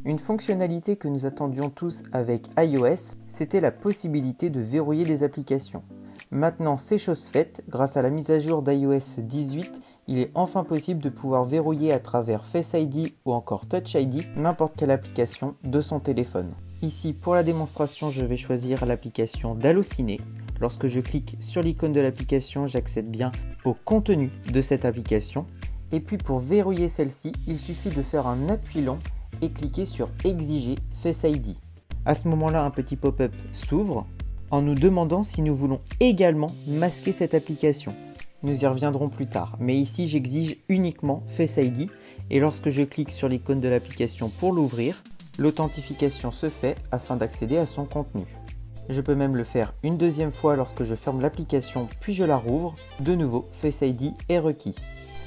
Une fonctionnalité que nous attendions tous avec iOS, c'était la possibilité de verrouiller des applications. Maintenant, c'est chose faite, grâce à la mise à jour d'iOS 18, il est enfin possible de pouvoir verrouiller à travers Face ID ou encore Touch ID n'importe quelle application de son téléphone. Ici, pour la démonstration, je vais choisir l'application d'Allociné. Lorsque je clique sur l'icône de l'application, j'accède bien au contenu de cette application. Et puis pour verrouiller celle-ci, il suffit de faire un appui long et cliquer sur Exiger Face ID. À ce moment-là, un petit pop-up s'ouvre en nous demandant si nous voulons également masquer cette application. Nous y reviendrons plus tard, mais ici j'exige uniquement Face ID et lorsque je clique sur l'icône de l'application pour l'ouvrir, l'authentification se fait afin d'accéder à son contenu. Je peux même le faire une deuxième fois lorsque je ferme l'application puis je la rouvre. De nouveau, Face ID est requis.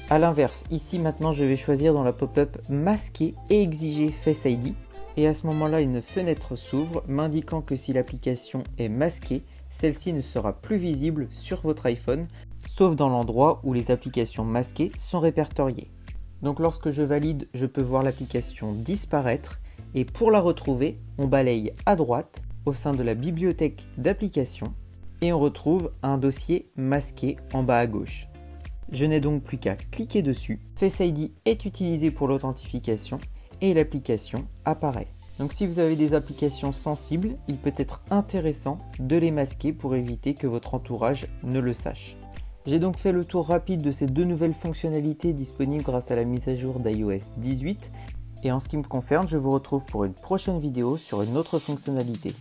A l'inverse, ici maintenant je vais choisir dans la pop-up masquer et exiger Face ID. Et à ce moment-là, une fenêtre s'ouvre m'indiquant que si l'application est masquée, celle-ci ne sera plus visible sur votre iPhone, sauf dans l'endroit où les applications masquées sont répertoriées. Donc lorsque je valide, je peux voir l'application disparaître et pour la retrouver, on balaye à droite au sein de la bibliothèque d'applications et on retrouve un dossier masqué en bas à gauche. Je n'ai donc plus qu'à cliquer dessus, Face ID est utilisé pour l'authentification et l'application apparaît. Donc si vous avez des applications sensibles, il peut être intéressant de les masquer pour éviter que votre entourage ne le sache. J'ai donc fait le tour rapide de ces deux nouvelles fonctionnalités disponibles grâce à la mise à jour d'iOS 18. Et en ce qui me concerne, je vous retrouve pour une prochaine vidéo sur une autre fonctionnalité.